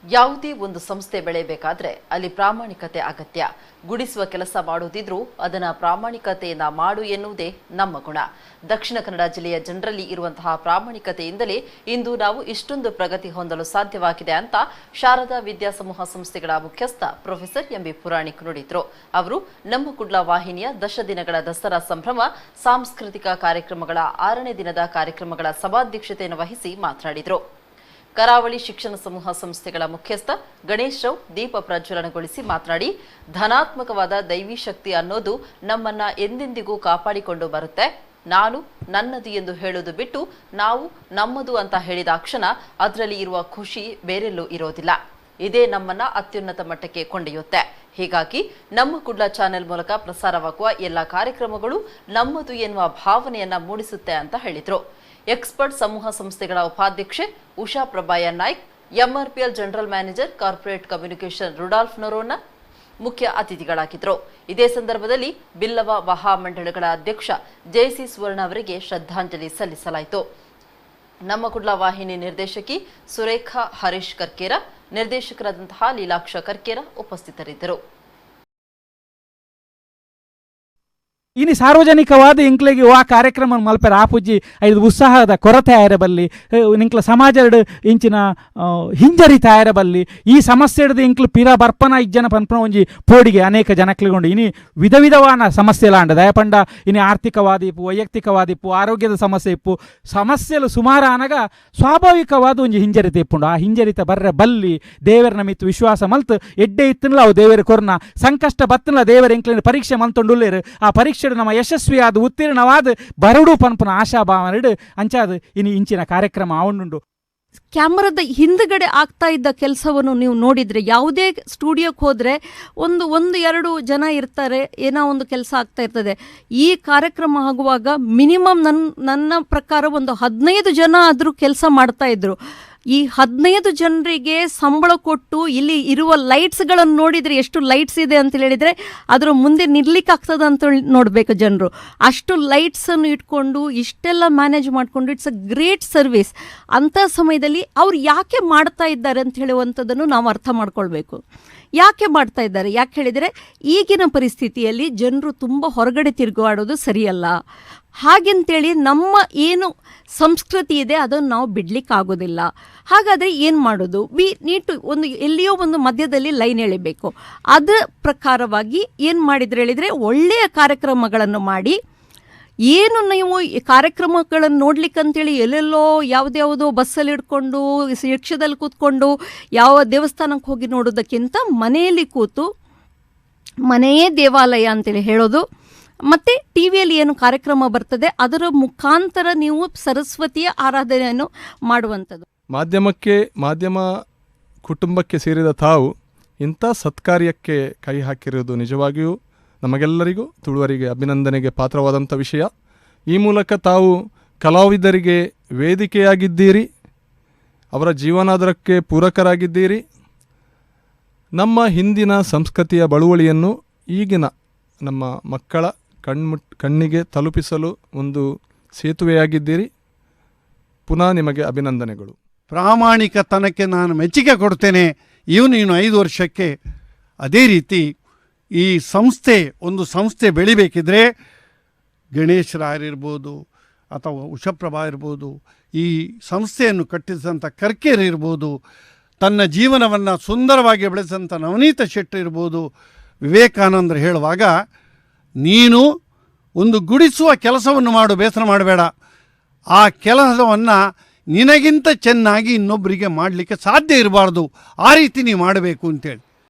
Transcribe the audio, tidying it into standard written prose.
ಯಾವುದೇ ಒಂದು ಸಂಸ್ಥೆ ಬೆಳೆಯಬೇಕಾದ್ರೆ ಅಲ್ಲಿ ಪ್ರಾಮಾಣಿಕತೆ ಅಗತ್ಯ. ಗುಡಿಸುವ ಕೆಲಸ ಮಾಡುವುದಿದ್ರೂ ಅದನ್ನ ಪ್ರಾಮಾಣಿಕತೆಯಿಂದ ಮಾಡು ಎನ್ನುವುದೇ ನಮ್ಮ ಗುಣ. ದಕ್ಷಿಣ ಕನ್ನಡ ಜಿಲ್ಲೆಯ ಜನರಲ್ಲಿ ಇರುವಂತಹ ಪ್ರಾಮಾಣಿಕತೆಯಿಂದಲೇ ಇಂದು ನಾವು ಇಷ್ಟೊಂದು ಪ್ರಗತಿ ಹೊಂದಲು ಸಾಧ್ಯವಾಗಿದೆ ಅಂತ ಶಾರದಾ ವಿದ್ಯಾಸಮೂಹ ಸಂಸ್ಥೆಗಳ ಮುಖ್ಯಸ್ಥ ಪ್ರೊಫೆಸರ್ ಎಂಬಿ ಪುರಾಣಿಕ್ ನುಡಿದ್ರು. ಅವರು ನಮ್ಮ ಕುಡ್ಲ ವಾಹಿನಿಯ 10 ದಿನಗಳ ದಸರಾ ಸಂಭ್ರಮ ಸಾಂಸ್ಕೃತಿಕ ಕಾರ್ಯಕ್ರಮಗಳ 6ನೇ ದಿನದ ಕಾರ್ಯಕ್ರಮಗಳ ಸಭಾಧ್ಯಕ್ಷತೆಯನ್ನು ವಹಿಸಿ ಮಾತನಾಡಿದರು. ಕರಾವಳಿ ಶಿಕ್ಷಣ ಸಮೂಹ ಸಂಸ್ಥೆಗಳ ಮುಖ್ಯಸ್ಥ ಗಣೇಶ್ ರಾವ್ ದೀಪ ಪ್ರಜ್ವಲನಗೊಳಿಸಿ ಮಾತನಾಡಿ, ಧನಾತ್ಮಕವಾದ ದೈವಿ ಶಕ್ತಿ ಅನ್ನೋದು ನಮ್ಮನ್ನ ಎಂದೆಂದಿಗೂ ಕಾಪಾಡಿಕೊಂಡು ಬರುತ್ತೆ. ನಾನು ನನ್ನದು ಎಂದು ಹೇಳೋದು ಬಿಟ್ಟು ನಾವು ನಮ್ಮದು ಅಂತ ಹೇಳಿದಾಕ್ಷಣ ಅದರಲ್ಲಿ ಇರುವ ಖುಷಿ ಬೇರೆಲ್ಲೂ ಇರೋದಿಲ್ಲ. ಇದೇ ನಮ್ಮನ್ನ ಅತ್ಯುನ್ನತ ಮಟ್ಟಕ್ಕೆ ಕೊಂಡೊಯ್ಯುತ್ತೆ. ಹೀಗಾಗಿ ನಮ್ಮ ಕುಡ್ಲ ಚಾನೆಲ್ ಮೂಲಕ ಪ್ರಸಾರವಾಗುವ ಎಲ್ಲ ಕಾರ್ಯಕ್ರಮಗಳು ನಮ್ಮದು ಎನ್ನುವ ಭಾವನೆಯನ್ನ ಮೂಡಿಸುತ್ತೆ ಅಂತ ಹೇಳಿದ್ರು. ಎಕ್ಸ್ಪರ್ಟ್ ಸಮೂಹ ಸಂಸ್ಥೆಗಳ ಉಪಾಧ್ಯಕ್ಷೆ ಉಷಾ ಪ್ರಭಾಯ Naik, MRPL general manager corporate communication Rudolph Noronha ಮುಖ್ಯ ಅತಿಥಿಗಳಾಗಿದ್ದರು. ಇದೇ ಸಂದರ್ಭದಲ್ಲಿ ಬಿಲ್ಲವ ಮಹಾಮಂಡಳಗಳ ಅಧ್ಯಕ್ಷ ಜೆಸಿ ಸುವರ್ಣ ಅವರಿಗೆ ಶ್ರದ್ಧಾಂಜಲಿ ಸಲ್ಲಿಸಲಾಯಿತು. ನಮ್ಮ ಕುಡ್ಲ ವಾಹಿನಿ ನಿರ್ದೇಶಕಿ ಸುರೇಖಾ ಹರೀಶ್ ಕರ್ಕೇರ, ನಿರ್ದೇಶಕರಾದಂತಹ ಲೀಲಾಕ್ಷ ಕರ್ಕೇರ ಉಪಸ್ಥಿತರಿದ್ದರು. ಇನ್ನು ಸಾರ್ವಜನಿಕವಾದ ಇಂಕ್ಲೆಗೆ ಆ ಕಾರ್ಯಕ್ರಮ ಮಲ್ಪೆರ ಆಪುಜಿ ಐದು ಉತ್ಸಾಹದ ಕೊರತೆ ಆಯರಬಲ್ಲಿ ಇಂಕ್ಲ ಸಮಾಜ ಇಂಚಿನ ಹಿಂಜರಿತ ಆಯರಬಲ್ಲಿ ಈ ಸಮಸ್ಯೆ ಹಿಡಿದು ಇಂಕ್ಲು ಪಿರ ಬರ್ಪನ ಇಜ್ಜನ ಪನ್ಪನ ಒಂಜಿ ಪೋಡಿಗೆ ಅನೇಕ ಜನಕ್ಲಿಗೊಂಡು ಇನಿ ವಿಧ ವಿಧವಾನ ಸಮಸ್ಯೆಲಾಂಡ ದಯಪಂಡ ಇನಿ ಆರ್ಥಿಕವಾದ ಇಪ್ಪು, ವೈಯಕ್ತಿಕವಾದ ಇಪ್ಪು, ಆರೋಗ್ಯದ ಸಮಸ್ಯೆ ಇಪ್ಪು, ಸಮಸ್ಯೆಲು ಸುಮಾರು ಅನಗ ಸ್ವಾಭಾವಿಕವಾದ ಒಂಜಿ ಹಿಂಜರಿತ ಇಪ್ಪುಂಡು. ಆ ಹಿಂಜರಿತ ಬರ್ರೆ ಬಲ್ಲಿ ದೇವರನ ಮಿತ್ತು ವಿಶ್ವಾಸ ಮಲ್ತು ಎಡ್ಡೆ ಇತ್ತನಲ್ಲ ಅವು ದೇವರ ಕೊರ್ನ ಸಂಕಷ್ಟ ಬತ್ತನಲ್ಲ ದೇವರ ಇಂಕ್ಲಿನ ಪರೀಕ್ಷೆ ಮಲ್ತೊಂಡುಲ್ಲೇರು. ಆ ಪರೀಕ್ಷೆ ನಮ್ಮ ಯಶಸ್ವಿಯಾದ ಉತ್ತೀರ್ಣವಾದ ಬರಡು ಪನ್ಪನ ಆಶಾಭಾವನೆಡು ಅಂಚಾದ ಇನಿ ಇಂಚಿನ ಕಾರ್ಯಕ್ರಮ ಅವನುಂಡು. ಕ್ಯಾಮರಾದ ಹಿಂದುಗಡೆ ಆಗ್ತಾ ಇದ್ದ ಕೆಲಸವನ್ನು ನೀವು ನೋಡಿದರೆ, ಯಾವುದೇ ಸ್ಟುಡಿಯೋಕ್ಕೆ ಹೋದರೆ ಒಂದು 2 ಜನ ಇರ್ತಾರೆ, ಏನೋ ಒಂದು ಕೆಲಸ ಆಗ್ತಾ ಇರ್ತದೆ. ಈ ಕಾರ್ಯಕ್ರಮ ಆಗುವಾಗ ಮಿನಿಮಮ್ ನನ್ನ ಪ್ರಕಾರ ಒಂದು 15 ಜನ ಆದರೂ ಕೆಲಸ ಮಾಡ್ತಾ ಇದ್ರು. ಈ 15 ಜನರಿಗೆ ಸಂಬಳ ಕೊಟ್ಟು ಇಲ್ಲಿ ಇರುವ ಲೈಟ್ಸ್ಗಳನ್ನು ನೋಡಿದರೆ ಎಷ್ಟು ಲೈಟ್ಸ್ ಇದೆ ಅಂತ ಹೇಳಿದರೆ ಅದರ ಮುಂದೆ ನಿಲ್ಲಕ್ಕೆ ಆಗ್ತದೆ ಅಂತ ನೋಡಬೇಕು ಜನರು. ಅಷ್ಟು ಲೈಟ್ಸನ್ನು ಇಟ್ಕೊಂಡು ಇಷ್ಟೆಲ್ಲ ಮ್ಯಾನೇಜ್ ಮಾಡಿಕೊಂಡು ಇಟ್ಸ್ ಅ ಗ್ರೇಟ್ ಸರ್ವಿಸ್. ಅಂಥ ಸಮಯದಲ್ಲಿ ಅವ್ರು ಯಾಕೆ ಮಾಡ್ತಾ ಇದ್ದಾರೆ ಅಂತ ಹೇಳುವಂಥದ್ದನ್ನು ನಾವು ಅರ್ಥ ಮಾಡ್ಕೊಳ್ಬೇಕು. ಯಾಕೆ ಮಾಡ್ತಾ ಇದ್ದಾರೆ? ಯಾಕೆ ಹೇಳಿದರೆ ಈಗಿನ ಪರಿಸ್ಥಿತಿಯಲ್ಲಿ ಜನರು ತುಂಬ ಹೊರಗಡೆ ತಿರುಗಾಡೋದು ಸರಿಯಲ್ಲ. ಹಾಗೆಂತೇಳಿ ನಮ್ಮ ಏನು ಸಂಸ್ಕೃತಿ ಇದೆ ಅದನ್ನು ನಾವು ಬಿಡಲಿಕ್ಕಾಗೋದಿಲ್ಲ. ಹಾಗಾದರೆ ಏನು ಮಾಡೋದು? ವಿ ನೀಟು ಎಲ್ಲಿಯೋ ಒಂದು ಮಧ್ಯದಲ್ಲಿ ಲೈನ್ ಎಳಿಬೇಕು. ಅದರ ಪ್ರಕಾರವಾಗಿ ಏನು ಮಾಡಿದ್ರೆ ಹೇಳಿದರೆ, ಒಳ್ಳೆಯ ಕಾರ್ಯಕ್ರಮಗಳನ್ನು ಮಾಡಿ, ಏನು ನೀವು ಕಾರ್ಯಕ್ರಮಗಳನ್ನು ನೋಡ್ಲಿಕ್ಕಂತೇಳಿ ಎಲ್ಲೆಲ್ಲೋ ಯಾವುದ್ಯಾವುದೋ ಬಸ್ಸಲ್ಲಿ ಹಿಡ್ಕೊಂಡು ರಿಕ್ಷಾದಲ್ಲಿ ಕೂತ್ಕೊಂಡು ಯಾವ ದೇವಸ್ಥಾನಕ್ಕೆ ಹೋಗಿ ನೋಡೋದಕ್ಕಿಂತ ಮನೆಯಲ್ಲಿ ಕೂತು, ಮನೆಯೇ ದೇವಾಲಯ ಅಂತೇಳಿ ಹೇಳೋದು, ಮತ್ತು ಟಿ ವಿಯಲ್ಲಿ ಏನು ಕಾರ್ಯಕ್ರಮ ಬರ್ತದೆ ಅದರ ಮುಖಾಂತರ ನೀವು ಸರಸ್ವತಿಯ ಆರಾಧನೆಯನ್ನು ಮಾಡುವಂಥದ್ದು. ಮಾಧ್ಯಮ ಕುಟುಂಬಕ್ಕೆ ಸೇರಿದ ತಾವು ಇಂಥ ಸತ್ಕಾರ್ಯಕ್ಕೆ ಕೈ ಹಾಕಿರುವುದು ನಿಜವಾಗಿಯೂ ನಮಗೆಲ್ಲರಿಗೂ ತುಳುವರಿಗೆ ಅಭಿನಂದನೆಗೆ ಪಾತ್ರವಾದಂಥ ವಿಷಯ. ಈ ಮೂಲಕ ತಾವು ಕಲಾವಿದರಿಗೆ ವೇದಿಕೆಯಾಗಿದ್ದೀರಿ, ಅವರ ಜೀವನಾಧಾರಕ್ಕೆ ಪೂರಕರಾಗಿದ್ದೀರಿ. ನಮ್ಮ ಹಿಂದಿನ ಸಂಸ್ಕೃತಿಯ ಬಳುವಳಿಯನ್ನು ಈಗಿನ ನಮ್ಮ ಮಕ್ಕಳ ಕಣ್ಣಿಗೆ ತಲುಪಿಸಲು ಒಂದು ಸೇತುವೆಯಾಗಿದ್ದೀರಿ. ಪುನಃ ನಿಮಗೆ ಅಭಿನಂದನೆಗಳು. ಪ್ರಾಮಾಣಿಕತನಕ್ಕೆ ನಾನು ಮೆಚ್ಚುಗೆ ಕೊಡ್ತೇನೆ. ನೀನು 5 ವರ್ಷಕ್ಕೆ ಅದೇ ರೀತಿ ಈ ಒಂದು ಸಂಸ್ಥೆ ಬೆಳಿಬೇಕಿದ್ರೆ ಗಣೇಶ್ ರಾಯರಿರ್ಬೋದು ಅಥವಾ ಉಷಪ್ರಭಾ ಇರ್ಬೋದು, ಈ ಸಂಸ್ಥೆಯನ್ನು ಕಟ್ಟಿಸಿದಂಥ ಕರ್ಕೇರ್ ಇರ್ಬೋದು, ತನ್ನ ಜೀವನವನ್ನು ಸುಂದರವಾಗಿ ಬೆಳೆಸಿದಂಥ ನವನೀತ ಶೆಟ್ಟಿ ಇರ್ಬೋದು, ವಿವೇಕಾನಂದರು ಹೇಳುವಾಗ ನೀನು ಒಂದು ಗುಡಿಸುವ ಕೆಲಸವನ್ನು ಮಾಡು, ಬೇಸರ ಮಾಡಬೇಡ. ಆ ಕೆಲಸವನ್ನು ನಿನಗಿಂತ ಚೆನ್ನಾಗಿ ಇನ್ನೊಬ್ಬರಿಗೆ ಮಾಡಲಿಕ್ಕೆ ಸಾಧ್ಯ ಇರಬಾರ್ದು, ಆ ರೀತಿ ನೀವು ಮಾಡಬೇಕು ಅಂತೇಳಿ